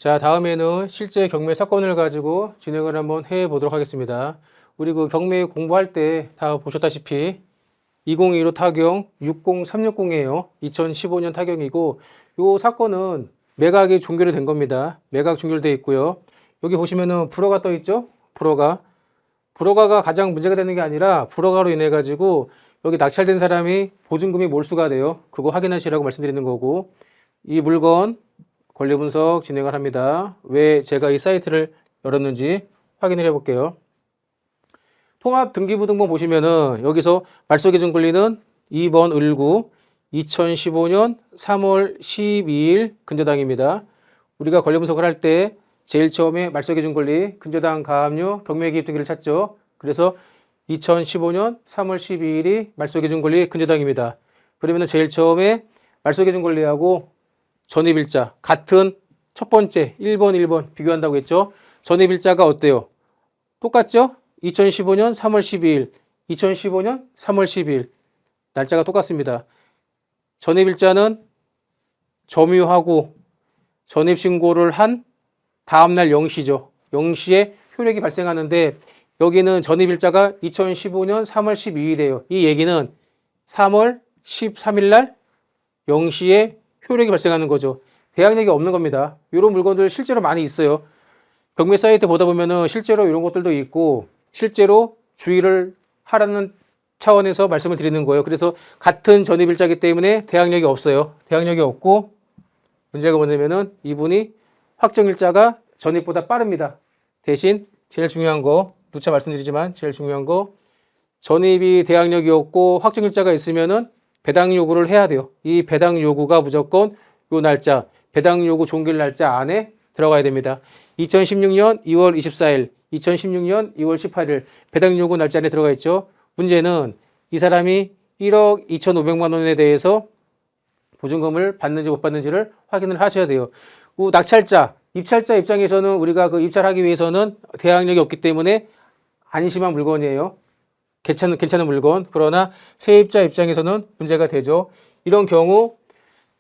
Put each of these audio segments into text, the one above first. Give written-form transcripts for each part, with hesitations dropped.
자, 다음에는 실제 경매 사건을 가지고 진행을 한번 해 보도록 하겠습니다. 우리 그 경매 공부할 때 다 보셨다시피 2015 타경 60360이에요. 2015년 타경이고 이 사건은 매각이 종결이 된 겁니다. 매각 종결돼 있고요. 여기 보시면은 불허가 떠 있죠? 불허가가 가장 문제가 되는 게 아니라 불허가로 인해 가지고 여기 낙찰된 사람이 보증금이 몰수가 돼요. 그거 확인하시라고 말씀드리는 거고 이 물건 권리 분석 진행을 합니다. 왜 제가 이 사이트를 열었는지 확인을 해 볼게요. 통합 등기부등본 보시면은 여기서 말소기준 권리는 2번 을구 2015년 3월 12일 근저당입니다. 우리가 권리 분석을 할 때 제일 처음에 말소기준 권리 근저당 가압류 경매기입 등기를 찾죠. 그래서 2015년 3월 12일이 말소기준 권리 근저당입니다. 그러면은 제일 처음에 말소기준 권리하고 전입일자 같은 첫 번째 1번 비교한다고 했죠. 전입일자가 어때요? 똑같죠? 2015년 3월 12일, 2015년 3월 12일 날짜가 똑같습니다. 전입일자는 점유하고 전입신고를 한 다음날 0시죠. 0시에 효력이 발생하는데 여기는 전입일자가 2015년 3월 12일이에요. 이 얘기는 3월 13일 날 0시에 효력이 발생하는 거죠. 대항력이 없는 겁니다. 이런 물건들 실제로 많이 있어요. 경매 사이트 보다 보면은 실제로 이런 것들도 있고 실제로 주의를 하라는 차원에서 말씀을 드리는 거예요. 그래서 같은 전입일자이기 때문에 대항력이 없어요. 대항력이 없고 문제가 뭐냐면은 이분이 확정일자가 전입보다 빠릅니다. 대신 제일 중요한 거 누차 말씀드리지만 제일 중요한 거 전입이 대항력이 없고 확정일자가 있으면은 배당 요구를 해야 돼요. 이 배당 요구가 무조건 요 날짜, 배당 요구 종결 날짜 안에 들어가야 됩니다. 2016년 2월 24일, 2016년 2월 18일 배당 요구 날짜 안에 들어가 있죠. 문제는 이 사람이 1억 2,500만 원에 대해서 보증금을 받는지 못 받는지를 확인을 하셔야 돼요. 낙찰자, 입찰자 입장에서는 우리가 그 입찰하기 위해서는 대항력이 없기 때문에 안심한 물건이에요. 괜찮은 물건. 그러나 세입자 입장에서는 문제가 되죠. 이런 경우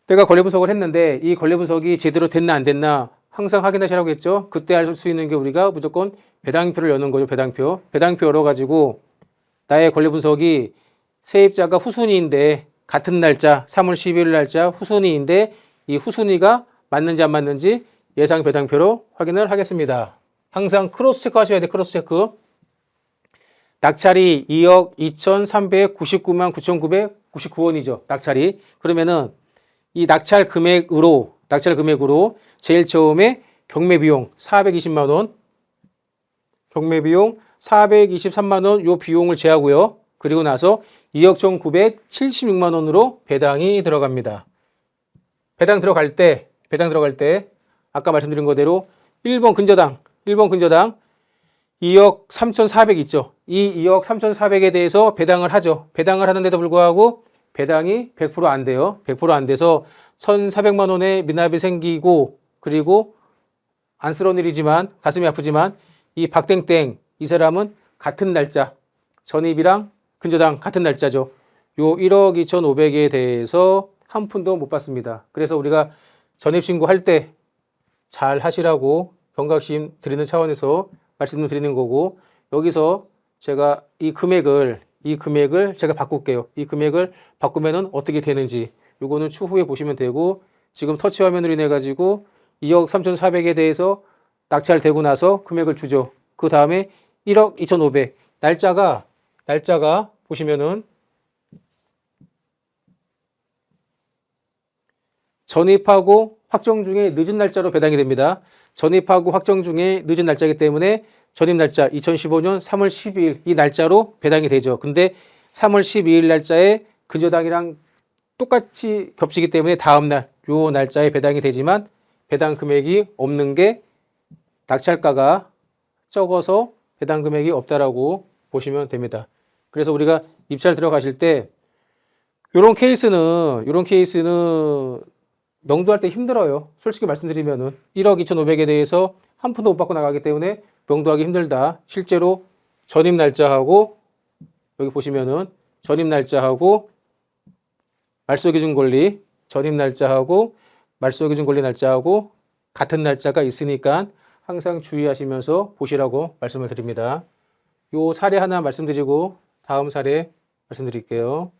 내가 권리 분석을 했는데 이 권리 분석이 제대로 됐나 안 됐나 항상 확인하시라고 했죠. 그때 알 수 있는 게 우리가 무조건 배당표를 여는 거죠. 배당표 열어가지고 나의 권리 분석이 세입자가 후순위인데 같은 날짜 3월 12일 날짜 후순위인데 이 후순위가 맞는지 안 맞는지 예상 배당표로 확인을 하겠습니다. 항상 크로스 체크 하셔야 돼. 크로스 체크. 낙찰이 2억 2,399만 9,999원이죠. 낙찰이. 그러면은 이 낙찰 금액으로 제일 처음에 경매비용 420만 원, 경매비용 423만 원 요 비용을 제하고요. 그리고 나서 2억 1,976만 원으로 배당이 들어갑니다. 배당 들어갈 때 아까 말씀드린 거대로 1번 근저당 2억 3,400 있죠. 이 2억 3,400에 대해서 배당을 하죠. 배당을 하는데도 불구하고 배당이 100% 안 돼요. 100% 안 돼서 1,400만 원의 미납이 생기고 그리고 안쓰러운 일이지만 가슴이 아프지만 이 박땡땡 이 사람은 같은 날짜 전입이랑 근저당 같은 날짜죠. 요 1억 2,500에 대해서 한 푼도 못 받습니다. 그래서 우리가 전입신고할 때 잘 하시라고 경각심 드리는 차원에서 말씀을 드리는 거고 여기서 제가 이 금액을 제가 바꿀게요. 이 금액을 바꾸면은 어떻게 되는지 요거는 추후에 보시면 되고 지금 터치 화면으로 인해 가지고 2억 3,400에 대해서 낙찰되고 나서 금액을 주죠. 그 다음에 1억 2,500 날짜가 보시면은 전입하고 확정 중에 늦은 날짜로 배당이 됩니다. 전입하고 확정 중에 늦은 날짜이기 때문에 전입 날짜 2015년 3월 12일 이 날짜로 배당이 되죠. 근데 3월 12일 날짜에 근저당이랑 똑같이 겹치기 때문에 다음날 요 날짜에 배당이 되지만 배당 금액이 없는 게 낙찰가가 적어서 배당 금액이 없다라고 보시면 됩니다. 그래서 우리가 입찰 들어가실 때 요런 케이스는 명도할 때 힘들어요. 솔직히 말씀드리면은 1억 2,500에 대해서 한 푼도 못 받고 나가기 때문에 명도하기 힘들다. 실제로 전입 날짜하고 여기 보시면은 전입 날짜하고 말소기준 권리 전입 날짜하고 말소기준 권리 날짜하고 같은 날짜가 있으니까 항상 주의하시면서 보시라고 말씀을 드립니다. 요 사례 하나 말씀드리고 다음 사례 말씀드릴게요.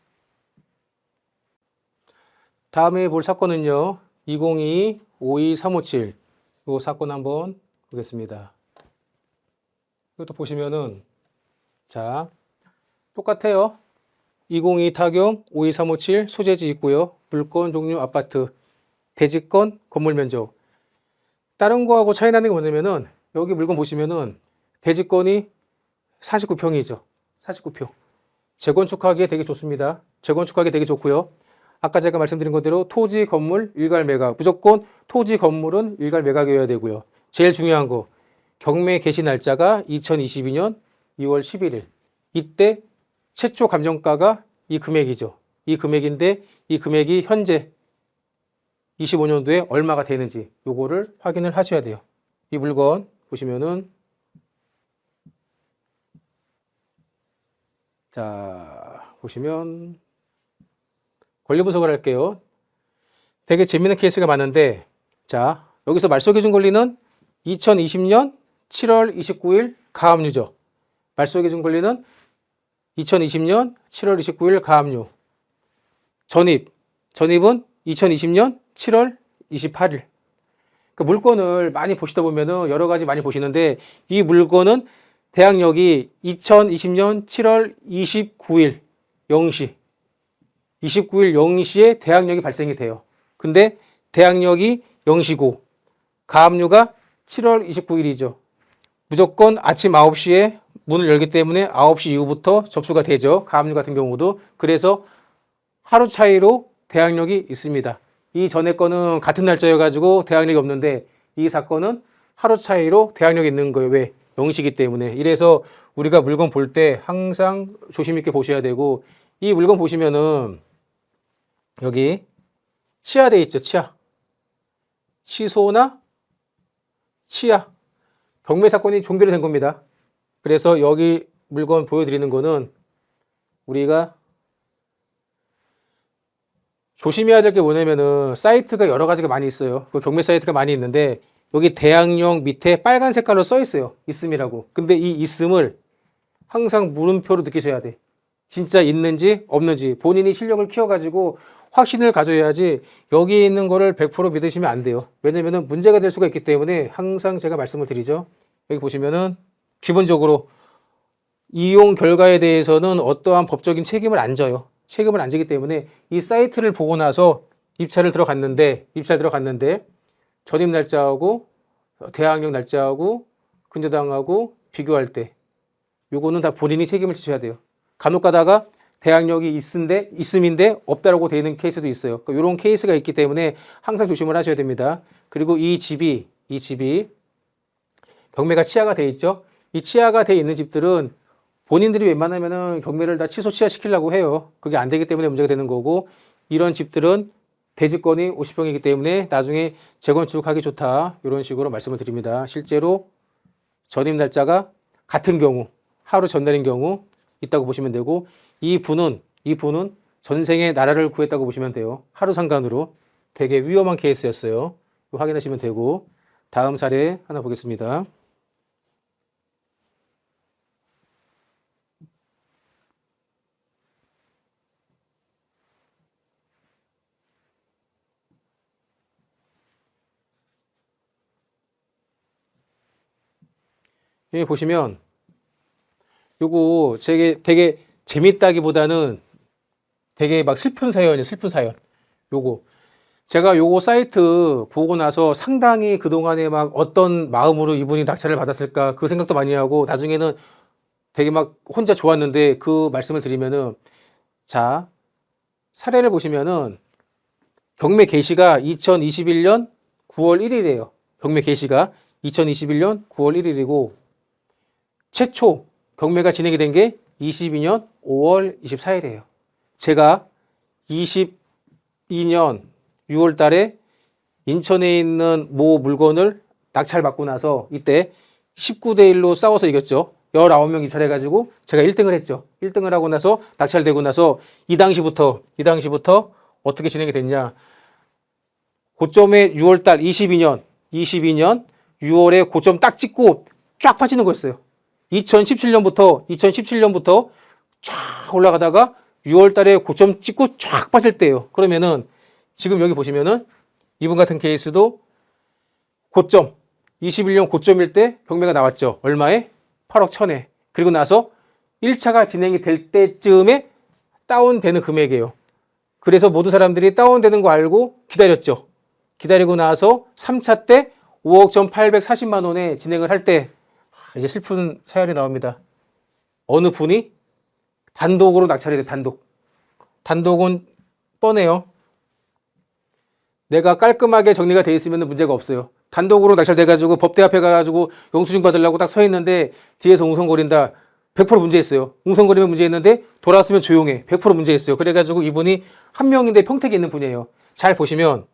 다음에 볼 사건은요. 2022-52357 요 사건 한번 보겠습니다. 이것도 보시면은 자 똑같아요. 202 타경 52357 소재지 있고요. 물건 종류 아파트 대지권 건물 면적 다른 거하고 차이 나는 게 뭐냐면은 여기 물건 보시면은 대지권이 49평이죠. 49평. 재건축하기에 되게 좋습니다. 재건축하기 되게 좋고요. 아까 제가 말씀드린 것대로 토지 건물 일괄 매각 무조건 토지 건물은 일괄 매각이어야 되고요. 제일 중요한 거 경매 개시 날짜가 2022년 2월 11일 이때 최초 감정가가 이 금액이죠. 이 금액인데 이 금액이 현재 25년도에 얼마가 되는지 요거를 확인을 하셔야 돼요. 이 물건 보시면은 자 보시면 권리 분석을 할게요. 되게 재밌는 케이스가 많은데 자 여기서 말소기준 권리는 2020년 7월 29일 가압류죠. 말소기준 권리는 2020년 7월 29일 가압류. 전입은 2020년 7월 28일. 그 물건을 많이 보시다 보면은 여러 가지 많이 보시는데 이 물건은 대항력이 2020년 7월 29일 0시 29일 0시에 대항력이 발생이 돼요. 근데 대항력이 0시고 가압류가 7월 29일이죠. 무조건 아침 9시에 문을 열기 때문에 9시 이후부터 접수가 되죠. 가압류 같은 경우도. 그래서 하루 차이로 대항력이 있습니다. 이 전에 거는 같은 날짜여가지고 대항력이 없는데 이 사건은 하루 차이로 대항력이 있는 거예요. 왜? 0시기 때문에. 이래서 우리가 물건 볼 때 항상 조심 있게 보셔야 되고 이 물건 보시면은 여기 치하돼 있죠. 치하. 취소나 치하. 경매 사건이 종결이 된 겁니다. 그래서 여기 물건 보여드리는 거는 우리가 조심해야 될 게 뭐냐면은 사이트가 여러 가지가 많이 있어요. 그 경매 사이트가 많이 있는데 여기 대항력 밑에 빨간 색깔로 써 있어요. 있음이라고. 근데 이 있음을 항상 물음표로 느끼셔야 돼. 진짜 있는지 없는지 본인이 실력을 키워가지고 확신을 가져야지 여기 있는 거를 100% 믿으시면 안 돼요. 왜냐면은 문제가 될 수가 있기 때문에 항상 제가 말씀을 드리죠. 여기 보시면은 기본적으로 이용 결과에 대해서는 어떠한 법적인 책임을 안 져요. 책임을 안 지기 때문에 이 사이트를 보고 나서 입찰 들어갔는데 전입 날짜하고 대항력 날짜하고 근저당하고 비교할 때 요거는 다 본인이 책임을 지셔야 돼요. 간혹 가다가 대항력이 있음인데 없다라고 되어 있는 케이스도 있어요. 그러니까 이런 케이스가 있기 때문에 항상 조심을 하셔야 됩니다. 그리고 이 집이 경매가 치하가 돼 있죠. 이 치하가 돼 있는 집들은 본인들이 웬만하면은 경매를 다 취하 시키려고 해요. 그게 안 되기 때문에 문제가 되는 거고 이런 집들은 대지권이 50평이기 때문에 나중에 재건축하기 좋다. 이런 식으로 말씀을 드립니다. 실제로 전입 날짜가 같은 경우 하루 전날인 경우 있다고 보시면 되고 이 분은 전생에 나라를 구했다고 보시면 돼요. 하루 상간으로 되게 위험한 케이스였어요. 확인하시면 되고 다음 사례 하나 보겠습니다. 여기 보시면 요거 되게 재밌다기보다는 되게 막 슬픈 사연이에요. 슬픈 사연. 제가 요거 사이트 보고 나서 상당히 그동안에 막 어떤 마음으로 이분이 낙찰을 받았을까 그 생각도 많이 하고 나중에는 되게 막 혼자 좋았는데 그 말씀을 드리면은 자 사례를 보시면은 경매 개시가 2021년 9월 1일이에요. 경매 개시가 2021년 9월 1일이고 최초 경매가 진행이 된 게 22년 5월 24일이에요. 제가 22년 6월 달에 인천에 있는 모 물건을 낙찰받고 나서 이때 19대 1로 싸워서 이겼죠. 19명 입찰해가지고 제가 1등을 했죠. 1등을 하고 나서 낙찰되고 나서 이 당시부터 어떻게 진행이 됐냐. 고점에 6월 달 22년 2022년 6월에 고점 딱 찍고 쫙 빠지는 거였어요. 2017년부터 쫙 올라가다가 6월 달에 고점 찍고 쫙 빠질 때예요. 그러면은 지금 여기 보시면은 이분 같은 케이스도 고점 21년 고점일 때 경매가 나왔죠. 얼마에? 8억 1천에. 그리고 나서 1차가 진행이 될 때쯤에 다운되는 금액이에요. 그래서 모두 사람들이 다운되는 거 알고 기다렸죠. 기다리고 나서 3차 때 5억 1,840만 원에 진행을 할 때 이제 슬픈 사연이 나옵니다. 어느 분이 단독으로 낙찰이 돼. 단독은 뻔해요. 내가 깔끔하게 정리가 돼 있으면 문제가 없어요. 단독으로 낙찰돼가지고 법대 앞에 가가지고 영수증 받으려고 딱 서 있는데 뒤에서 웅성거린다. 100% 문제 있어요. 웅성거리면 문제 있는데 돌아왔으면 조용해. 100% 문제 있어요. 그래가지고 이분이 한 명인데 평택에 있는 분이에요. 잘 보시면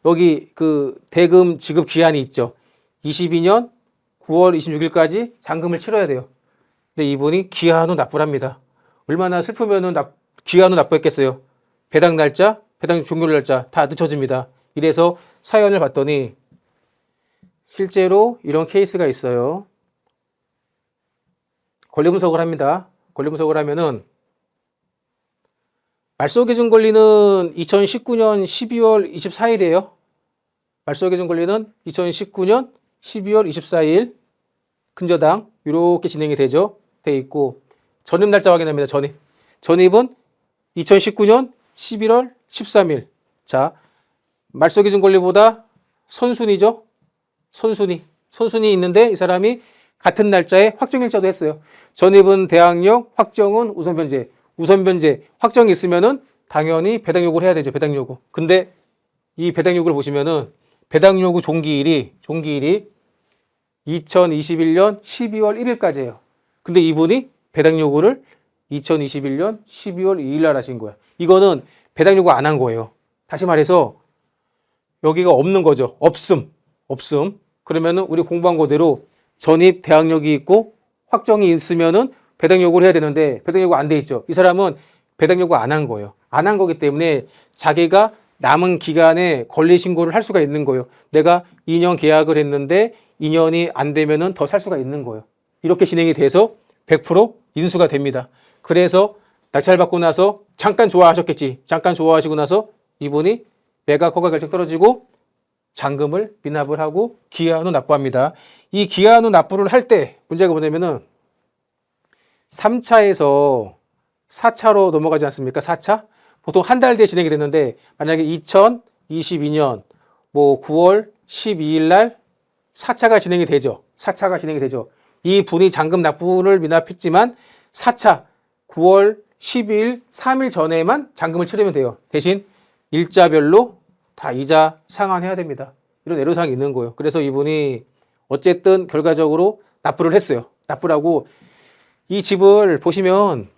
여기 그 대금 지급 기한이 있죠. 22년 9월 26일까지 잔금을 치러야 돼요. 근데 이분이 기한 후 납부를 합니다. 얼마나 슬프면은 기한 후 납부했겠어요. 배당 날짜, 배당 종료 날짜 다 늦춰집니다. 이래서 사연을 봤더니 실제로 이런 케이스가 있어요. 권리분석을 합니다. 권리분석을 하면은 말소기준 권리는 2019년 12월 24일이에요. 말소기준 권리는 2019년 12월 24일 근저당 이렇게 진행이 되죠. 돼 있고 전입 날짜 확인합니다. 전입은 2019년 11월 13일. 자, 말소기준 권리보다 선순위죠. 선순위 있는데 이 사람이 같은 날짜에 확정일자도 했어요. 전입은 대항력, 확정은 우선변제. 확정이 있으면은 당연히 배당 요구를 해야 되죠. 배당 요구. 근데 이 배당 요구를 보시면은 배당 요구 종기일이 2021년 12월 1일까지예요. 근데 이분이 배당 요구를 2021년 12월 2일 날 하신 거야. 이거는 배당 요구 안 한 거예요. 다시 말해서 여기가 없는 거죠. 없음. 그러면은 우리 공부한 거대로 전입 대항력이 있고 확정이 있으면은 배당 요구를 해야 되는데 배당 요구 안 돼 있죠. 이 사람은 배당 요구 안 한 거예요. 안 한 거기 때문에 자기가 남은 기간에 권리 신고를 할 수가 있는 거예요. 내가 2년 계약을 했는데 2년이 안 되면은 더 살 수가 있는 거예요. 이렇게 진행이 돼서 100% 인수가 됩니다. 그래서 낙찰받고 나서 잠깐 좋아하셨겠지. 잠깐 좋아하시고 나서 이분이 매각 허가 결정 떨어지고 잔금을 미납을 하고 기한 후 납부합니다. 이 기한 후 납부를 할 때 문제가 뭐냐면은 3차에서 4차로 넘어가지 않습니까? 4차? 보통 한 달 뒤에 진행이 됐는데 만약에 2022년 9월 12일 날 4차가 진행이 되죠. 이 분이 잔금 납부를 미납했지만 4차 9월 12일 3일 전에만 잔금을 치르면 돼요. 대신 일자별로 다 이자 상환해야 됩니다. 이런 애로사항이 있는 거예요. 그래서 이분이 어쨌든 결과적으로 납부를 했어요. 납부를 하고 이 집을 보시면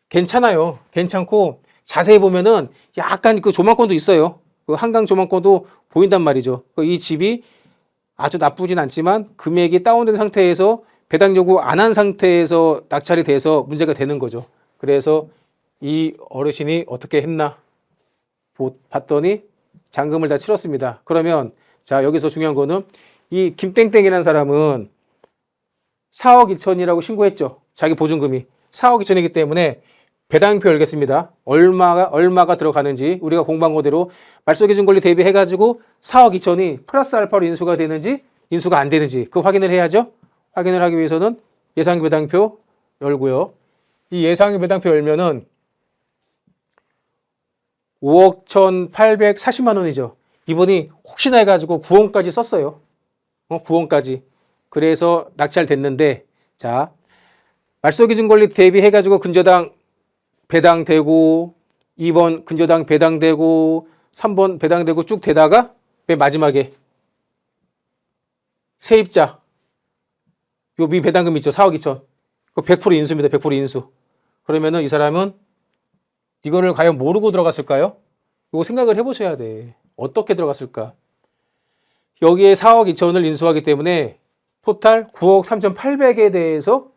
괜찮아요. 괜찮고 자세히 보면은 약간 그 조망권도 있어요. 그 한강 조망권도 보인단 말이죠. 이 집이 아주 나쁘진 않지만 금액이 다운된 상태에서 배당 요구 안 한 상태에서 낙찰이 돼서 문제가 되는 거죠. 그래서 이 어르신이 어떻게 했나 봤더니 잔금을 다 치렀습니다. 그러면 자 여기서 중요한 거는 이 김땡땡이라는 사람은 4억 2천이라고 신고했죠. 자기 보증금이 4억 2천이기 때문에 배당표 열겠습니다. 얼마가 들어가는지 우리가 공부한 거대로 말소기준 권리 대비해가지고 4억 2천이 플러스 알파로 인수가 되는지 인수가 안 되는지 그 확인을 해야죠. 확인을 하기 위해서는 예상 배당표 열고요. 이 예상 배당표 열면은 5억 1,840만 원이죠. 이분이 혹시나 해가지고 9원까지 썼어요. 9원까지. 그래서 낙찰됐는데 자 말소기준 권리 대비해가지고 근저당 배당되고 2번 근저당 배당되고 3번 배당되고 쭉 되다가 맨 마지막에 세입자 요 미배당금 있죠. 4억 2천. 그 100% 인수입니다. 100% 인수. 그러면은 이 사람은 이거를 과연 모르고 들어갔을까요? 이거 생각을 해보셔야 돼. 어떻게 들어갔을까? 여기에 4억 2천을 인수하기 때문에 토탈 9억 3,800에 대해서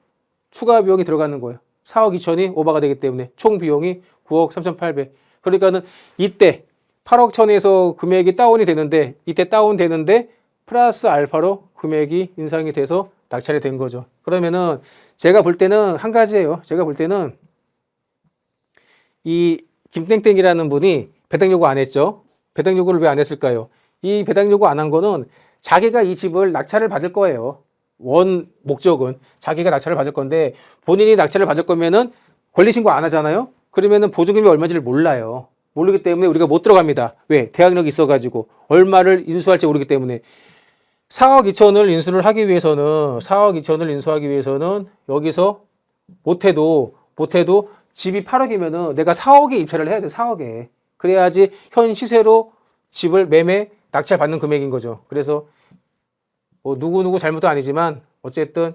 추가 비용이 들어가는 거예요. 4억 2천이 오버가 되기 때문에 총 비용이 9억 3,800. 그러니까는 이때 8억 천에서 금액이 다운이 되는데 이때 다운되는데 플러스 알파로 금액이 인상이 돼서 낙찰이 된 거죠. 그러면은 제가 볼 때는 한 가지예요. 제가 볼 때는 이 김땡땡이라는 분이 배당 요구 안 했죠. 배당 요구를 왜 안 했을까요? 이 배당 요구 안 한 거는 자기가 이 집을 낙찰을 받을 거예요. 원 목적은 자기가 낙찰을 받을 건데 본인이 낙찰을 받을 거면은 권리신고 안 하잖아요. 그러면은 보증금이 얼마인지를 몰라요. 모르기 때문에 우리가 못 들어갑니다. 왜? 대항력이 있어가지고 얼마를 인수할지 모르기 때문에 4억 2천을 인수를 하기 위해서는 4억 2천을 인수하기 위해서는 여기서 못해도 집이 8억이면은 내가 4억에 입찰을 해야 돼. 4억에. 그래야지 현 시세로 집을 매매 낙찰 받는 금액인 거죠. 그래서 뭐 누구 잘못도 아니지만 어쨌든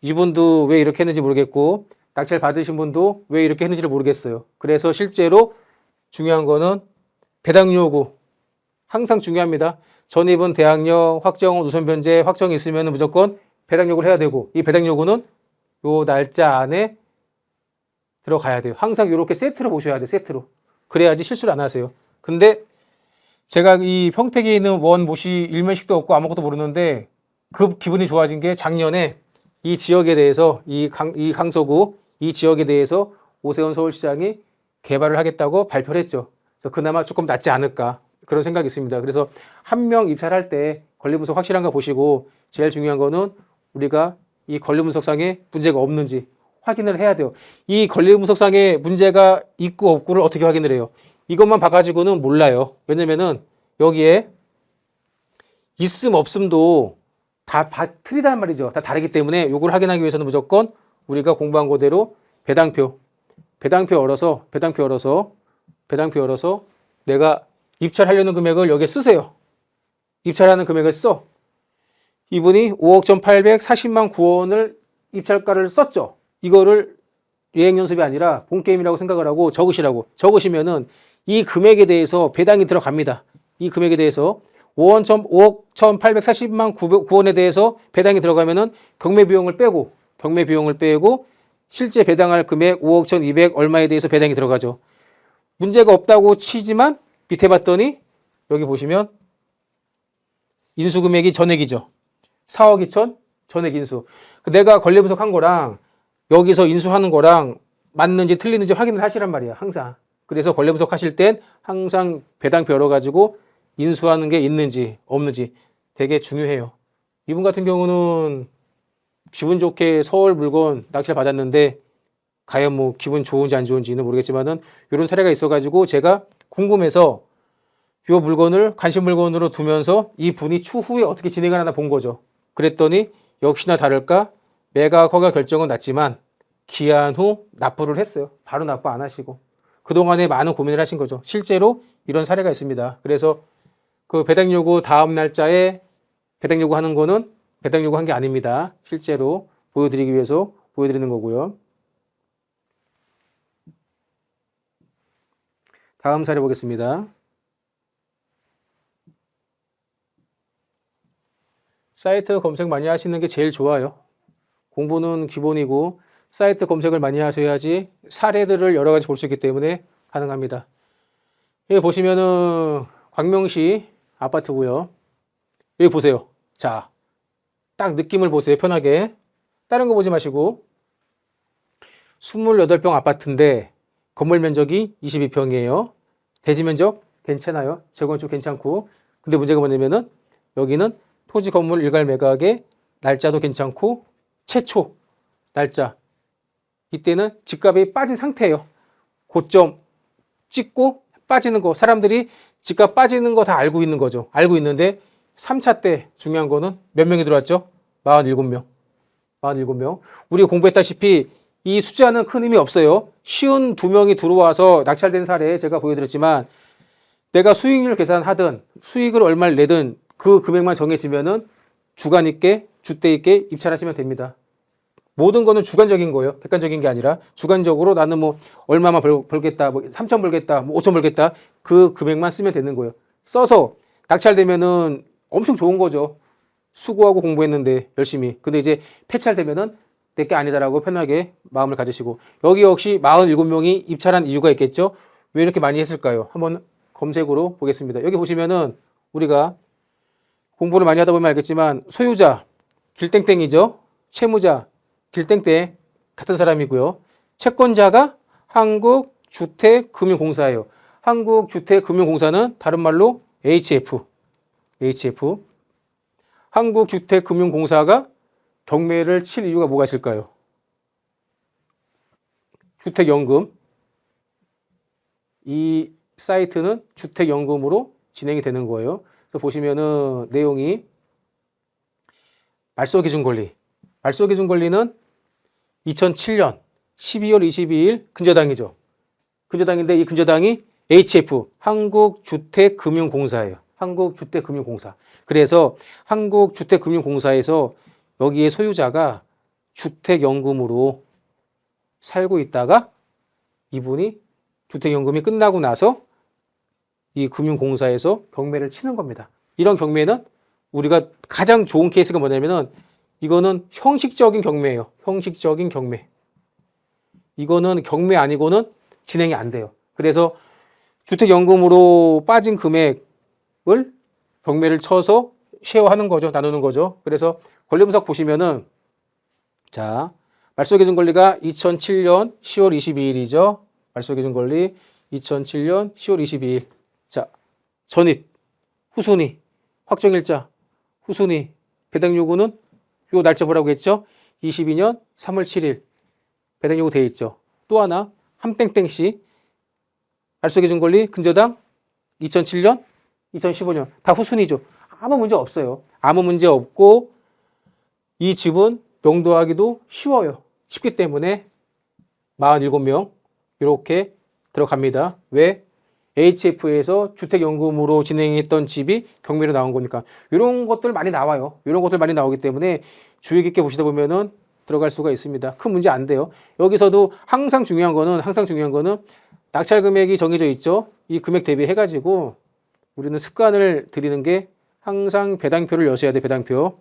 이분도 왜 이렇게 했는지 모르겠고 낙찰 받으신 분도 왜 이렇게 했는지를 모르겠어요. 그래서 실제로 중요한 거는 배당 요구 항상 중요합니다. 전입은 대항력, 확정, 우선 변제, 확정이 있으면 무조건 배당 요구를 해야 되고 이 배당 요구는 요 날짜 안에 들어가야 돼요. 항상 이렇게 세트로 보셔야 돼요. 세트로. 그래야지 실수를 안 하세요. 근데 제가 이 평택에 있는 원 못이 일면식도 없고 아무것도 모르는데 그 기분이 좋아진 게 작년에 이 지역에 대해서 이 강서구 이 지역에 대해서 오세훈 서울시장이 개발을 하겠다고 발표를 했죠. 그래서 그나마 조금 낫지 않을까 그런 생각이 있습니다. 그래서 한 명 입찰할 때 권리분석 확실한가 보시고 제일 중요한 거는 우리가 이 권리분석상에 문제가 없는지 확인을 해야 돼요. 이 권리분석상에 문제가 있고 없고를 어떻게 확인을 해요? 이것만 봐가지고는 몰라요. 왜냐면은 여기에 있음 없음도 다 틀리단 말이죠. 다 다르기 때문에 이걸 확인하기 위해서는 무조건 우리가 공부한 그대로 배당표 열어서 내가 입찰하려는 금액을 여기에 쓰세요. 입찰하는 금액을 써. 이분이 5억 1,840만 9원을 입찰가를 썼죠. 이거를 예행연습이 아니라 본게임이라고 생각을 하고 적으시면은 이 금액에 대해서 배당이 들어갑니다. 이 금액에 대해서 5억 1,840만 9원에 대해서 배당이 들어가면은 경매 비용을 빼고 실제 배당할 금액 5억 1,200 얼마에 대해서 배당이 들어가죠. 문제가 없다고 치지만 밑에 봤더니 여기 보시면 인수 금액이 전액이죠. 4억 2천 전액 인수. 내가 권리 분석한 거랑 여기서 인수하는 거랑 맞는지 틀리는지 확인을 하시란 말이야. 항상. 그래서 권리 분석하실 땐 항상 배당표 열어가지고 인수하는 게 있는지 없는지 되게 중요해요. 이분 같은 경우는 기분 좋게 서울 물건 낙찰 받았는데 과연 뭐 기분 좋은지 안 좋은지는 모르겠지만은 이런 사례가 있어가지고 제가 궁금해서 이 물건을 관심 물건으로 두면서 이 분이 추후에 어떻게 진행을 하나 본 거죠. 그랬더니 역시나 다를까 매각 허가 결정은 났지만 기한 후 납부를 했어요. 바로 납부 안 하시고 그동안에 많은 고민을 하신 거죠. 실제로 이런 사례가 있습니다. 그래서 그 배당 요구 다음 날짜에 배당 요구하는 거는 배당 요구한 게 아닙니다. 실제로 보여드리기 위해서 보여드리는 거고요. 다음 사례 보겠습니다. 사이트 검색 많이 하시는 게 제일 좋아요. 공부는 기본이고 사이트 검색을 많이 하셔야지 사례들을 여러 가지 볼 수 있기 때문에 가능합니다. 여기 보시면은 광명시 아파트고요. 여기 보세요. 자, 딱 느낌을 보세요. 편하게. 다른 거 보지 마시고 28평 아파트인데 건물 면적이 22평이에요. 대지 면적 괜찮아요. 재건축 괜찮고. 근데 문제가 뭐냐면은 여기는 토지 건물 일괄 매각의 날짜도 괜찮고 최초 날짜 이때는 집값이 빠진 상태예요. 고점 찍고 빠지는 거 사람들이 집값 빠지는 거 다 알고 있는 거죠. 알고 있는데 3차 때 중요한 거는 몇 명이 들어왔죠? 47명. 우리가 공부했다시피 이 숫자는 큰 의미 없어요. 52명이 들어와서 낙찰된 사례 제가 보여드렸지만 내가 수익률 계산하든 수익을 얼마를 내든 그 금액만 정해지면은 주관 있게 주대 있게 입찰하시면 됩니다. 모든 거는 주관적인 거예요. 객관적인 게 아니라 주관적으로 나는 뭐 얼마만 벌겠다, 뭐 3천 벌겠다, 뭐 5천 벌겠다 그 금액만 쓰면 되는 거예요. 써서 낙찰되면은 엄청 좋은 거죠. 수고하고 공부했는데 열심히. 근데 이제 폐찰되면은 내게 아니다라고 편하게 마음을 가지시고 여기 역시 47명이 입찰한 이유가 있겠죠. 왜 이렇게 많이 했을까요? 한번 검색으로 보겠습니다. 여기 보시면은 우리가 공부를 많이 하다 보면 알겠지만 소유자 길땡땡이죠. 채무자 길땡땡 같은 사람이고요. 채권자가 한국주택금융공사예요. 한국주택금융공사는 다른 말로 HF. 한국주택금융공사가 경매를 칠 이유가 뭐가 있을까요? 주택연금. 이 사이트는 주택연금으로 진행이 되는 거예요. 그래서 보시면은 내용이 말소기준권리. 말소기준권리는 2007년 12월 22일 근저당이죠. 근저당인데 이 근저당이 HF, 한국주택금융공사예요. 한국주택금융공사. 그래서 한국주택금융공사에서 여기에 소유자가 주택연금으로 살고 있다가 이분이 주택연금이 끝나고 나서 이 금융공사에서 경매를 치는 겁니다. 이런 경매는 우리가 가장 좋은 케이스가 뭐냐면은 이거는 형식적인 경매예요. 형식적인 경매. 이거는 경매 아니고는 진행이 안 돼요. 그래서 주택연금으로 빠진 금액을 경매를 쳐서 쉐어하는 거죠. 나누는 거죠. 그래서 권리분석 보시면은 자, 말소기준권리가 2007년 10월 22일이죠. 말소기준권리 2007년 10월 22일. 자, 전입, 후순위, 확정일자, 후순위, 배당 요구는 요 날짜 뭐라고 했죠? 22년 3월 7일. 배당 요구 돼 있죠. 또 하나, 함땡땡씨, 말소기준권리 근저당 2007년, 2015년. 다 후순위죠. 아무 문제 없어요. 아무 문제 없고 이 집은 명도하기도 쉬워요. 쉽기 때문에 47명 이렇게 들어갑니다. 왜? HF에서 주택연금으로 진행했던 집이 경매로 나온 거니까. 이런 것들 많이 나와요. 이런 것들 많이 나오기 때문에 주의 깊게 보시다 보면은 들어갈 수가 있습니다. 큰 문제 안 돼요. 여기서도 항상 중요한 거는 낙찰 금액이 정해져 있죠. 이 금액 대비해가지고 우리는 습관을 들이는 게 항상 배당표를 여셔야 돼. 배당표.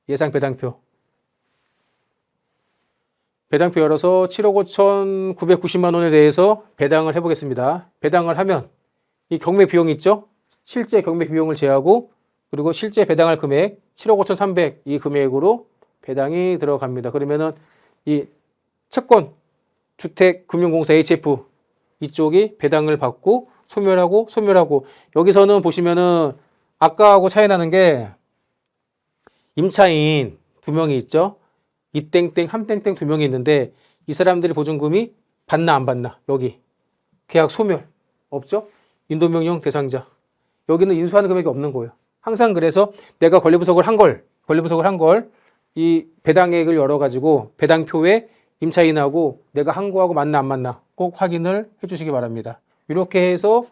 예상 배당표. 배당표 열어서 7억 5,990만 원에 대해서 배당을 해보겠습니다. 배당을 하면 이 경매 비용 있죠? 실제 경매 비용을 제하고 그리고 실제 배당할 금액 7억 5,300 이 금액으로 배당이 들어갑니다. 그러면은 이 채권 주택금융공사 HF 이쪽이 배당을 받고 소멸하고 여기서는 보시면은 아까하고 차이 나는 게 임차인 2명이 있죠. 이땡땡, 함땡땡 2명이 있는데 이 사람들이 보증금이 받나 안 받나? 여기 계약 소멸 없죠? 인도명령 대상자 여기는 인수하는 금액이 없는 거예요. 항상 그래서 내가 권리분석을 한 걸 이 배당액을 열어가지고 배당표에 임차인하고 내가 한 거하고 맞나 안 맞나 꼭 확인을 해주시기 바랍니다. 이렇게 해서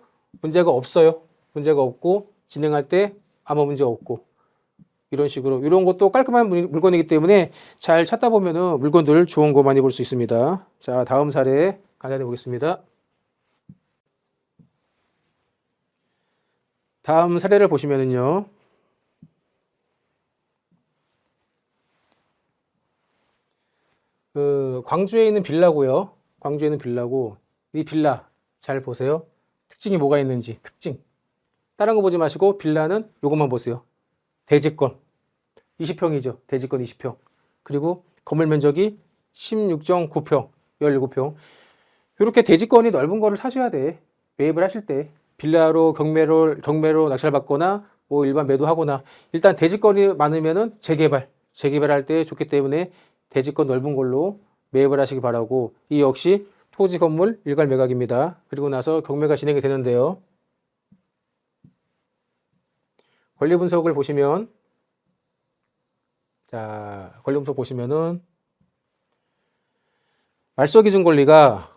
문제가 없어요. 문제가 없고 진행할 때 아무 문제 없고 이런 식으로 이런 것도 깔끔한 물건이기 때문에 잘 찾다 보면은 물건들 좋은 거 많이 볼 수 있습니다. 자, 다음 사례 간단히 보겠습니다. 다음 사례를 보시면은요. 광주에 있는 빌라고요. 광주에 있는 빌라고 이 빌라 잘 보세요. 특징이 뭐가 있는지 특징. 다른 거 보지 마시고 빌라는 요것만 보세요. 대지권 20평이죠. 대지권 20평. 그리고 건물 면적이 16.9평, 17평. 이렇게 대지권이 넓은 거를 사셔야 돼. 매입을 하실 때 빌라로 경매로 낙찰받거나 뭐 일반 매도하거나 일단 대지권이 많으면은 재개발할 때 좋기 때문에 대지권 넓은 걸로 매입을 하시기 바라고 이 역시 토지 건물 일괄 매각입니다. 그리고 나서 경매가 진행이 되는데요. 권리 분석을 보시면 자, 권리 분석 보시면은 말소기준 권리가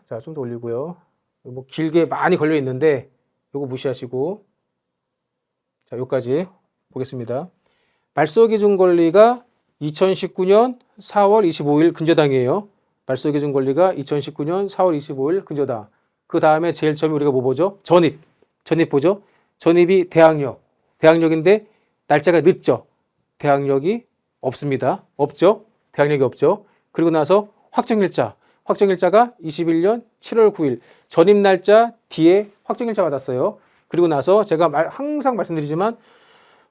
자, 좀 더 올리고요. 뭐 길게 많이 걸려 있는데 요거 무시하시고 자, 요까지 보겠습니다. 말소기준 권리가 2019년 4월 25일 근저당이에요. 말소기준 권리가 2019년 4월 25일 근저당. 그 다음에 제일 처음에 우리가 뭐 보죠? 전입 보죠? 전입이 대항력인데 날짜가 늦죠? 대항력이 없습니다. 없죠? 대항력이 없죠? 그리고 나서 확정일자 확정일자가 21년 7월 9일. 전입 날짜 뒤에 확정일자 받았어요. 그리고 나서 제가 항상 말씀드리지만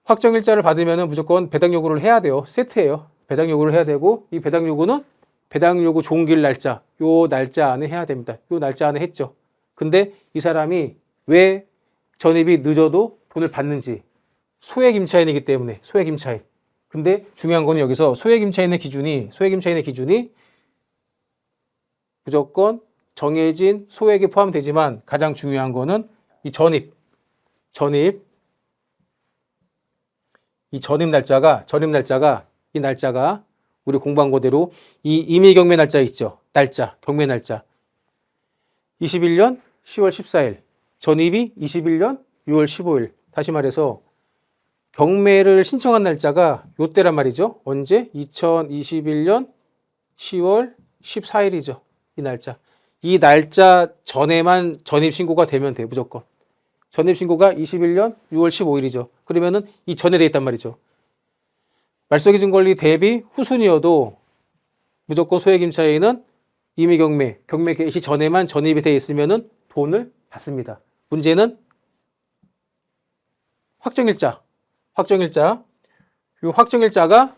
확정일자를 받으면 무조건 배당 요구를 해야 돼요. 세트예요. 배당 요구를 해야 되고 이 배당 요구는 배당 요구 종길 날짜, 요 날짜 안에 해야 됩니다. 요 날짜 안에 했죠. 근데 이 사람이 왜 전입이 늦어도 돈을 받는지 소액 임차인이기 때문에 소액 임차인. 근데 중요한 거는 여기서 소액 임차인의 기준이 무조건 정해진 소액에 포함되지만 가장 중요한 거는 이 전입 날짜가 이 날짜가 우리 공부한 거대로 이 임의 경매 날짜 있죠. 경매 날짜 21년 10월 14일, 전입이 21년 6월 15일. 다시 말해서 경매를 신청한 날짜가 요때란 말이죠. 언제? 2021년 10월 14일이죠. 이 날짜 전에만 전입 신고가 되면 돼, 무조건. 전입 신고가 21년 6월 15일이죠. 그러면은 이 전에 돼 있단 말이죠. 말소기 증권리 대비 후순이어도 무조건 소액 임차인은 임의 경매 개시 전에만 전입이 돼 있으면은 돈을 받습니다. 문제는 확정일자. 이 확정일자가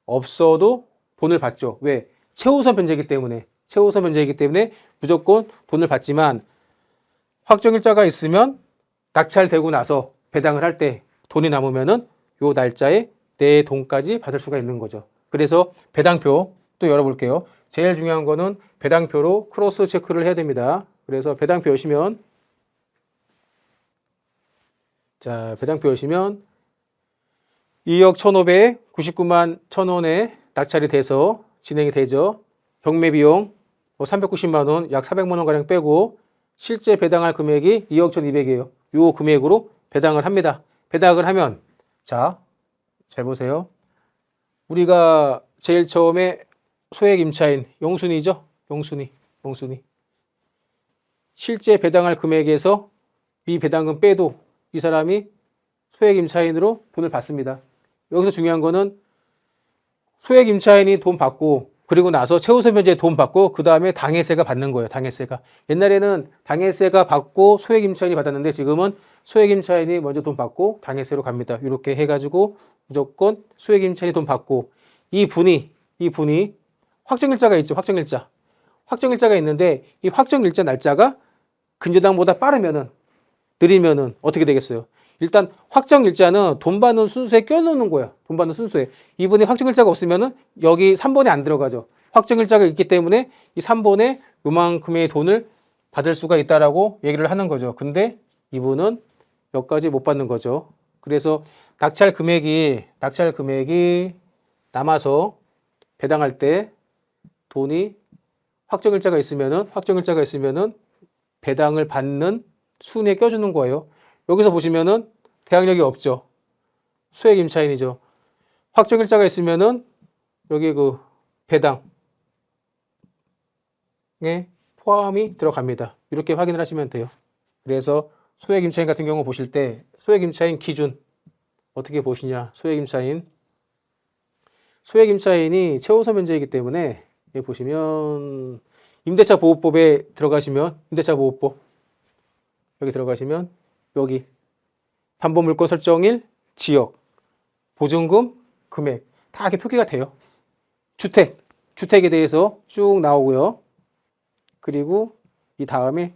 없어도 돈을 받죠. 왜? 최우선 변제이기 때문에 무조건 돈을 받지만 확정일자가 있으면 낙찰되고 나서 배당을 할 때 돈이 남으면은 요 날짜에 내 돈까지 받을 수가 있는 거죠. 그래서 배당표 또 열어볼게요. 제일 중요한 거는 배당표로 크로스 체크를 해야 됩니다. 그래서 배당표 여시면 배당표 여시면 2억 1,599만 1,000원에 낙찰이 돼서 진행이 되죠. 경매 비용 390만 원, 약 400만 원 가량 빼고 실제 배당할 금액이 2억 1,200이에요. 요 금액으로 배당을 합니다. 배당을 하면 잘 보세요. 우리가 제일 처음에 소액 임차인 용순이죠. 용순이. 실제 배당할 금액에서 미배당금 빼도 이 사람이 소액 임차인으로 돈을 받습니다. 여기서 중요한 거는 소액 임차인이 돈 받고 그리고 나서 최우선 변제에 돈 받고 그 다음에 당해세가 받는 거예요. 당해세가. 옛날에는 당해세가 받고 소액 임차인이 받았는데 지금은 소액 임차인이 먼저 돈 받고 당해세로 갑니다. 이렇게 해가지고 무조건 소액 임차인이 돈 받고 이 분이 확정일자가 있죠. 확정일자가 있는데 이 확정일자 날짜가 근저당보다 빠르면은 느리면은 어떻게 되겠어요? 일단 확정일자는 돈 받는 순서에 껴놓는 거야. 돈 받는 순서에. 이분이 확정일자가 없으면은 여기 3번에 안 들어가죠. 확정일자가 있기 때문에 이 3번에 요만큼의 돈을 받을 수가 있다라고 얘기를 하는 거죠. 근데 이분은 여기까지 못 받는 거죠. 그래서 낙찰 금액이 남아서 배당할 때 돈이 확정일자가 있으면은 배당을 받는 순위에 껴주는 거예요. 여기서 보시면은 대항력이 없죠. 소액 임차인이죠. 확정일자가 있으면은 여기 그 배당에 포함이 들어갑니다. 이렇게 확인을 하시면 돼요. 그래서 소액 임차인 같은 경우 보실 때 소액 임차인 기준 어떻게 보시냐? 소액 임차인이 최우선 변제이기 때문에 여기 보시면 임대차 보호법에 들어가시면 임대차 보호법 여기 들어가시면 여기 담보 물건 설정일, 지역, 보증금, 금액 다 이렇게 표기가 돼요. 주택에 대해서 쭉 나오고요. 그리고 이 다음에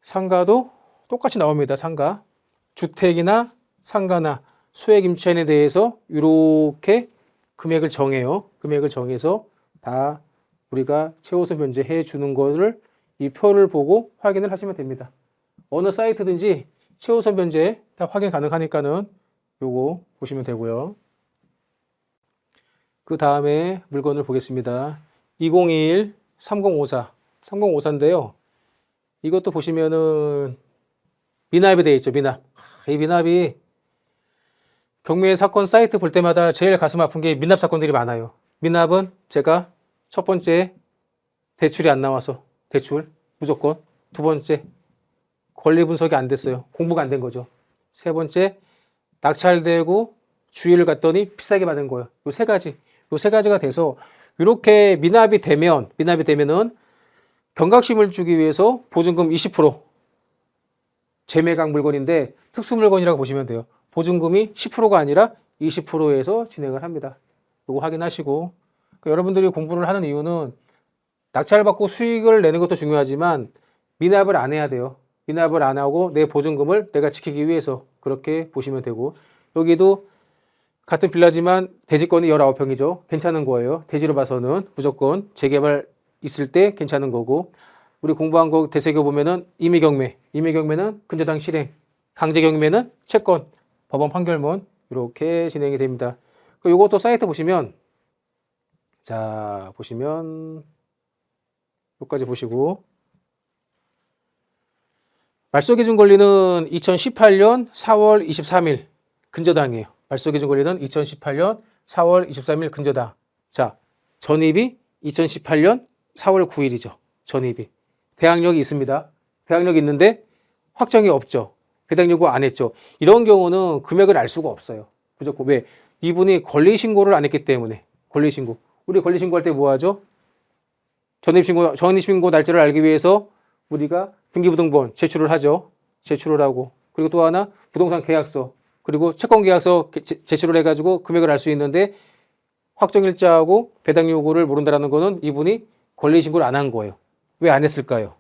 상가도 똑같이 나옵니다. 주택이나 상가나 소액 임차인에 대해서 이렇게 금액을 정해요. 금액을 정해서 다 우리가 최우선 변제해 주는 거를 이 표를 보고 확인을 하시면 됩니다. 어느 사이트든지 최우선 변제 다 확인 가능하니까는 요거 보시면 되고요. 그 다음에 물건을 보겠습니다. 2021 3054인데요. 이것도 보시면은 미납이 되어 있죠. 이 미납이 경매 사건 사이트 볼 때마다 제일 가슴 아픈 게 미납 사건들이 많아요. 미납은 제가 첫 번째 대출이 안 나와서 대출 무조건, 두 번째 권리 분석이 안 됐어요. 공부가 안 된 거죠. 세 번째 낙찰되고 주의를 갔더니 비싸게 받은 거예요. 이 세 가지. 요 세 가지가 돼서 이렇게 미납이 되면은 경각심을 주기 위해서 보증금 20% 재매각 물건인데 특수 물건이라고 보시면 돼요. 보증금이 10%가 아니라 20%에서 진행을 합니다. 이거 확인하시고 그러니까 여러분들이 공부를 하는 이유는 낙찰을 받고 수익을 내는 것도 중요하지만 미납을 안 해야 돼요. 미납을 안 하고 내 보증금을 내가 지키기 위해서 그렇게 보시면 되고 여기도 같은 빌라지만 대지권이 19평이죠. 괜찮은 거예요. 대지로 봐서는 무조건 재개발 있을 때 괜찮은 거고 우리 공부한 거 되새겨보면은 임의경매는 근저당 실행, 강제경매는 채권, 법원 판결문 이렇게 진행이 됩니다. 요것도 사이트 보시면 자 보시면 여기까지 보시고 말소기준 권리는 2018년 4월 23일 근저당이에요. 말소기준 권리는 2018년 4월 23일 근저당. 자, 전입이 2018년 4월 9일이죠. 전입이. 대항력이 있습니다. 대항력이 있는데 확정이 없죠. 배당 요구 안 했죠. 이런 경우는 금액을 알 수가 없어요. 무조건 왜? 이분이 권리신고를 안 했기 때문에. 권리신고. 우리 권리신고할 때 뭐 하죠? 전입신고 날짜를 알기 위해서 우리가 등기부등본 제출을 하죠. 제출을 하고. 그리고 또 하나 부동산 계약서. 그리고 채권계약서 제출을 해가지고 금액을 알 수 있는데 확정일자하고 배당 요구를 모른다는 거는 이분이 권리신고를 안 한 거예요. 왜 안 했을까요?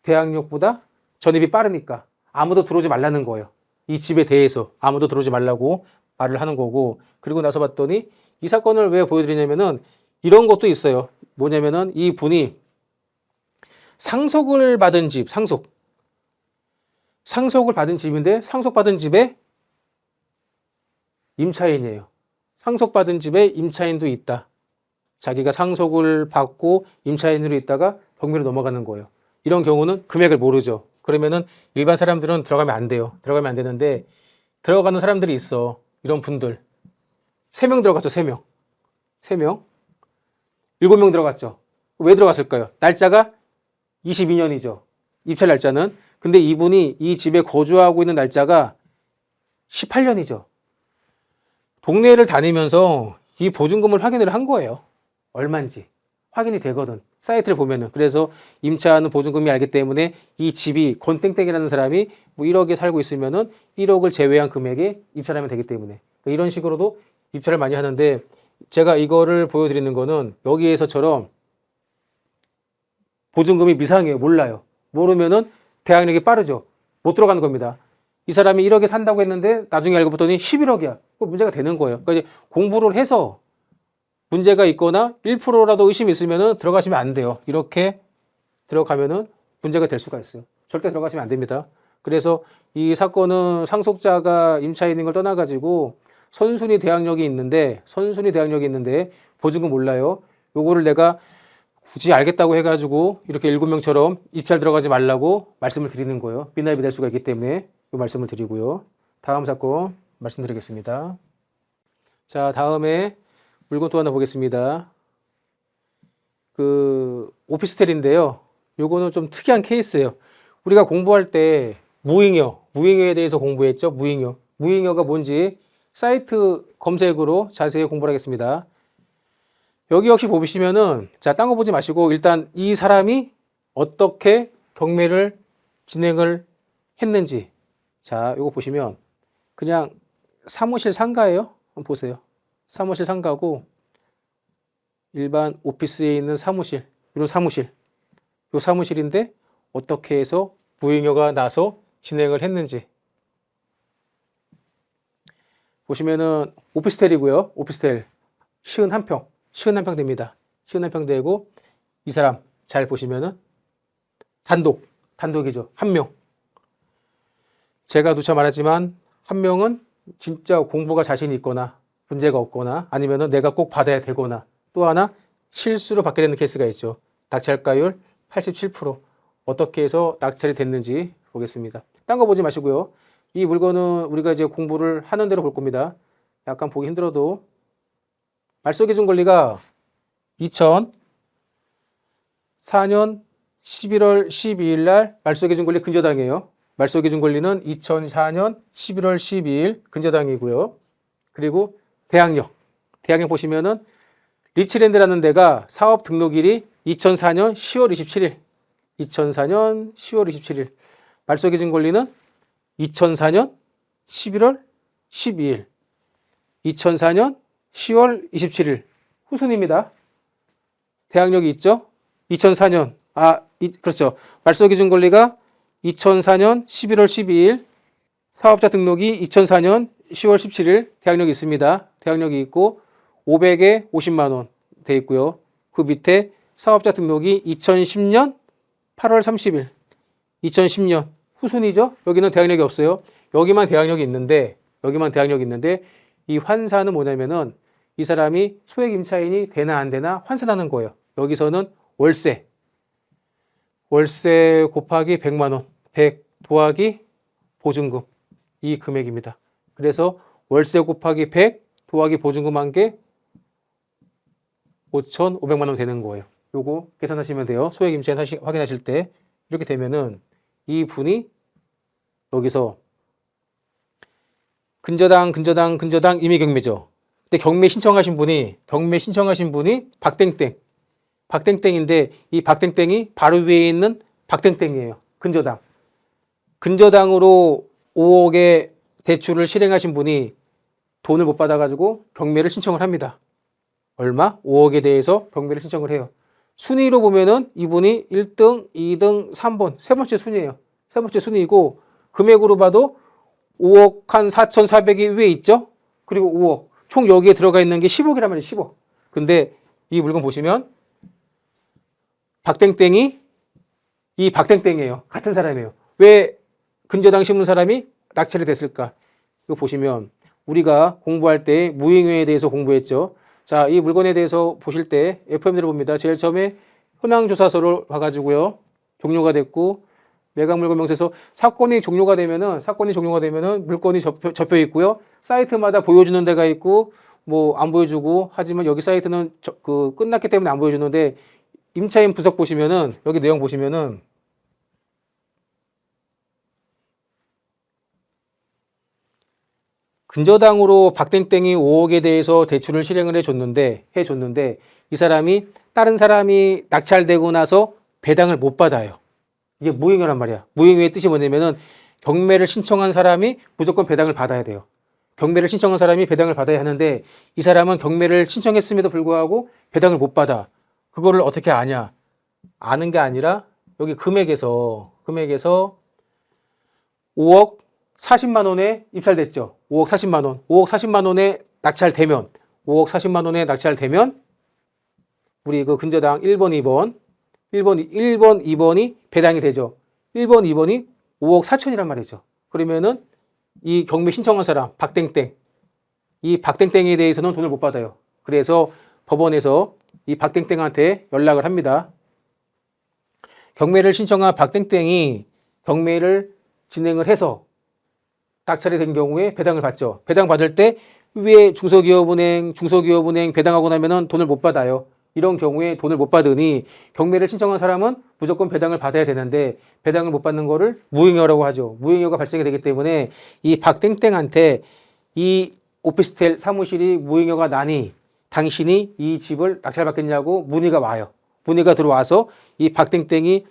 대항력보다 전입이 빠르니까 아무도 들어오지 말라는 거예요. 이 집에 대해서 아무도 들어오지 말라고 말을 하는 거고 그리고 나서 봤더니 이 사건을 왜 보여드리냐면은 이런 것도 있어요. 뭐냐면은 이 분이 상속을 받은 집, 상속을 받은 집인데 상속받은 집에 임차인이에요. 상속받은 집에 임차인도 있다. 자기가 상속을 받고 임차인으로 있다가 경매로 넘어가는 거예요. 이런 경우는 금액을 모르죠. 그러면은 일반 사람들은 들어가면 안 돼요. 들어가면 안 되는데 들어가는 사람들이 있어. 이런 분들. 3명 들어갔죠. 3명. 7명 들어갔죠. 왜 들어갔을까요? 날짜가 22년이죠. 입찰 날짜는. 근데 이분이 이 집에 거주하고 있는 날짜가 18년이죠. 동네를 다니면서 이 보증금을 확인을 한 거예요. 얼마인지. 확인이 되거든. 사이트를 보면은. 그래서 임차하는 보증금이 알기 때문에 이 집이 권땡땡이라는 사람이 뭐 1억에 살고 있으면은 1억을 제외한 금액에 입찰하면 되기 때문에. 이런 식으로도 입찰을 많이 하는데 제가 이거를 보여드리는 거는 여기에서처럼 보증금이 미상해요. 몰라요. 모르면은 대항력이 빠르죠. 못 들어가는 겁니다. 이 사람이 1억에 산다고 했는데 나중에 알고 봤더니 11억이야. 그 문제가 되는 거예요. 그러니까 이제 공부를 해서 문제가 있거나 1%라도 의심이 있으면은 들어가시면 안 돼요. 이렇게 들어가면은 문제가 될 수가 있어요. 절대 들어가시면 안 됩니다. 그래서 이 사건은 상속자가 임차인인 걸 떠나가지고 선순위 대항력이 있는데 보증금 몰라요. 요거를 내가 굳이 알겠다고 해가지고 이렇게 7명처럼 입찰 들어가지 말라고 말씀을 드리는 거예요. 미납이 될 수가 있기 때문에 이 말씀을 드리고요. 다음 사건 말씀드리겠습니다. 자, 다음에 물건 또 하나 보겠습니다. 오피스텔인데요. 요거는 좀 특이한 케이스예요. 우리가 공부할 때 무잉여에 대해서 공부했죠. 무잉여가 뭔지 사이트 검색으로 자세히 공부를 하겠습니다. 여기 역시 보시면은 자, 딴 거 보지 마시고 일단 이 사람이 어떻게 경매를 진행을 했는지 자, 요거 보시면 그냥 사무실 상가예요. 한번 보세요. 사무실 상가고 일반 오피스에 있는 사무실, 이런 사무실. 요 사무실인데 어떻게 해서 무잉여가 나서 진행을 했는지 보시면은 오피스텔이고요. 오피스텔 51평. 51평 됩니다. 51평 되고 이 사람 잘 보시면은 단독이죠. 한 명. 제가 누차 말하지만 한 명은 진짜 공부가 자신이 있거나 문제가 없거나 아니면은 내가 꼭 받아야 되거나 또 하나 실수로 받게 되는 케이스가 있죠. 낙찰가율 87%. 어떻게 해서 낙찰이 됐는지 보겠습니다. 딴 거 보지 마시고요. 이 물건은 우리가 이제 공부를 하는 대로 볼 겁니다. 약간 보기 힘들어도 말소기준 권리가 2004년 11월 12일 날 말소기준 권리 근저당이에요. 말소기준 권리는 2004년 11월 12일 근저당이고요. 그리고 대항력 대항력 보시면은 리치랜드라는 데가 사업 등록일이 2004년 10월 27일. 2004년 10월 27일. 말소 기준 권리는 2004년 11월 12일. 2004년 10월 27일. 후순입니다. 대항력이 있죠? 2004년. 그렇죠. 말소 기준 권리가 2004년 11월 12일. 사업자 등록이 2004년 10월 17일. 대항력이 있습니다. 대항력이 있고 500에 50만 원 돼 있고요. 그 밑에 사업자 등록이 2010년 8월 30일. 2010년 후순이죠. 여기는 대항력이 없어요. 여기만 대항력이 있는데 이 환산은 뭐냐면은 이 사람이 소액 임차인이 되나 안 되나 환산하는 거예요. 여기서는 월세 곱하기 100만 원, 100 더하기 보증금 이 금액입니다. 그래서 월세 곱하기 100 더하기 보증금 한 게 5,500만 원 되는 거예요. 요거 계산하시면 돼요. 소액 임차인 확인하실 때 이렇게 되면은 이 분이 여기서 근저당 임의경매죠. 근데 경매 신청하신 분이 박땡땡인데 이 박땡땡이 바로 위에 있는 박땡땡이에요. 근저당으로 5억의 대출을 실행하신 분이 돈을 못 받아가지고 경매를 신청을 합니다. 얼마? 5억에 대해서 경매를 신청을 해요. 순위로 보면은 이분이 1등, 2등, 3번, 세 번째 순위예요. 세 번째 순위이고 금액으로 봐도 5억 한 4,400이 위에 있죠? 그리고 5억. 총 여기에 들어가 있는 게 10억이란 말이에요. 10억. 근데 이 물건 보시면 이 박땡땡이에요. 같은 사람이에요. 왜 근저당 심은 사람이 낙찰이 됐을까? 이거 보시면 우리가 공부할 때 무잉여에 대해서 공부했죠. 자, 이 물건에 대해서 보실 때 FM대로 봅니다. 제일 처음에 현황조사서를 봐가지고요. 종료가 됐고 매각물건 명세서 사건이 종료가 되면은 물건이 접혀 있고요. 사이트마다 보여주는 데가 있고 뭐 안 보여주고 하지만 여기 사이트는 끝났기 때문에 안 보여주는데 임차인 부석 보시면은 여기 내용 보시면은 근저당으로 박땡땡이 5억에 대해서 대출을 실행을 해줬는데 이 사람이 다른 사람이 낙찰되고 나서 배당을 못 받아요. 이게 무잉여란 말이야. 무잉여의 뜻이 뭐냐면은 경매를 신청한 사람이 무조건 배당을 받아야 돼요. 경매를 신청한 사람이 배당을 받아야 하는데 이 사람은 경매를 신청했음에도 불구하고 배당을 못 받아. 그거를 어떻게 아냐? 아는 게 아니라 여기 금액에서 5억 40만 원에 입찰됐죠. 5억 40만 원. 5억 40만 원에 낙찰되면 우리 그 근저당 1번, 2번이 배당이 되죠. 1번, 2번이 5억 4천이란 말이죠. 그러면은 이 경매 신청한 사람 이 박땡땡에 대해서는 돈을 못 받아요. 그래서 법원에서 이 박땡땡한테 연락을 합니다. 경매를 신청한 박땡땡이 경매를 진행을 해서 낙찰이 된 경우에 배당을 받죠. 배당 받을 때 위에 중소기업은행 배당하고 나면은 돈을 못 받아요. 이런 경우에 돈을 못 받으니 경매를 신청한 사람은 무조건 배당을 받아야 되는데 배당을 못 받는 거를 무잉여라고 하죠. 무잉여가 발생이 되기 때문에 이 박땡땡한테 이 오피스텔 사무실이 무잉여가 나니 당신이 이 집을 낙찰받겠냐고 문의가 와요. 문의가 들어와서 이 박땡땡이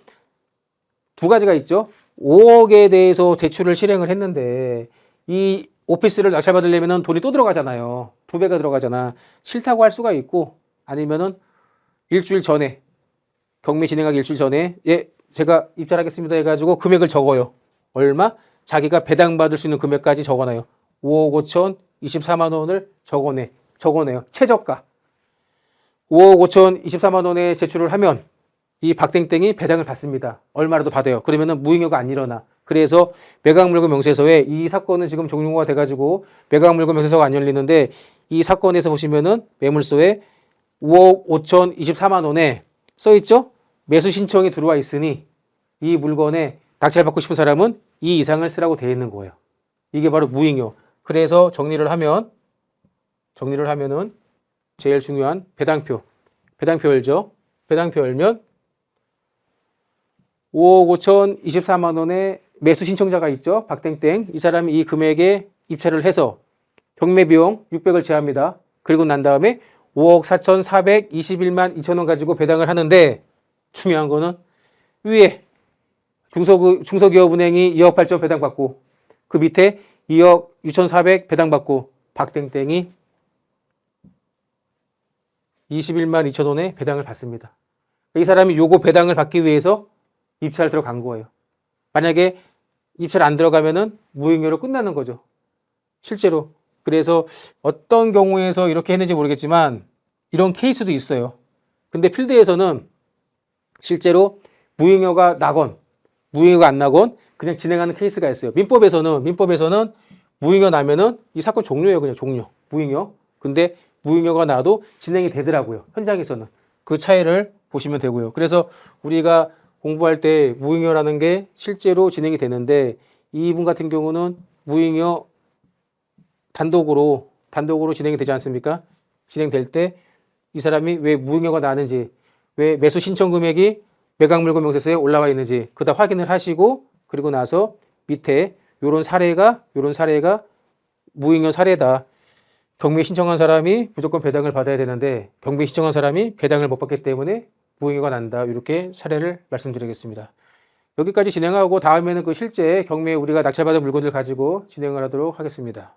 두 가지가 있죠. 5억에 대해서 대출을 실행을 했는데 이 오피스를 낙찰받으려면 돈이 또 들어가잖아요. 2배가 들어가잖아. 싫다고 할 수가 있고 아니면은 일주일 전에 경매 진행하기 일주일 전에 제가 입찰하겠습니다 해가지고 금액을 적어요. 얼마? 자기가 배당받을 수 있는 금액까지 적어놔요. 5억 5천 24만 원을 적어내요. 최저가 5억 5천 24만 원에 제출을 하면 이 박땡땡이 배당을 받습니다. 얼마라도 받아요. 그러면은 무잉여가 안 일어나. 그래서 매각물건 명세서에 이 사건은 지금 종료가 돼가지고 매각물건 명세서가 안 열리는데 이 사건에서 보시면은 매물서에 5억 5천 24만 원에 써있죠? 매수 신청이 들어와 있으니 이 물건에 낙찰받고 싶은 사람은 이 이상을 쓰라고 되어 있는 거예요. 이게 바로 무잉여. 그래서 정리를 하면은 제일 중요한 배당표 열죠. 배당표 열면 5억 5천 24만 원의 매수 신청자가 있죠. 박땡땡. 이 사람이 이 금액에 입찰을 해서 경매 비용 600을 제합니다. 그리고 난 다음에 5억 4,421만 2천 원 가지고 배당을 하는데 중요한 거는 위에 중소기업은행이 2억 8천 배당받고 그 밑에 2억 6,400 배당받고 박땡땡이 21만 2천 원의 배당을 받습니다. 이 사람이 요거 배당을 받기 위해서 입찰 들어간 거예요. 만약에 입찰 안 들어가면은 무익료로 끝나는 거죠. 실제로. 그래서 어떤 경우에서 이렇게 했는지 모르겠지만 이런 케이스도 있어요. 근데 필드에서는 실제로 무익료가 나건 무익료가 안 나건 그냥 진행하는 케이스가 있어요. 민법에서는 무익료 나면은 이 사건 종료예요. 그냥 종료. 무익료. 근데 무익료가 나도 진행이 되더라고요. 현장에서는. 그 차이를 보시면 되고요. 그래서 우리가 공부할 때 무익료라는 게 실제로 진행이 되는데 이분 같은 경우는 무익료 단독으로 진행이 되지 않습니까? 진행될 때 이 사람이 왜 무익료가 나는지, 왜 매수 신청 금액이 매각물건 명세서에 올라와 있는지 그다 확인을 하시고 그리고 나서 밑에 요런 사례가 무익료 사례다. 경매 신청한 사람이 무조건 배당을 받아야 되는데 경매 신청한 사람이 배당을 못 받기 때문에 무익료가 난다. 이렇게 사례를 말씀드리겠습니다. 여기까지 진행하고 다음에는 그 실제 경매에 우리가 낙찰받은 물건을 가지고 진행을 하도록 하겠습니다.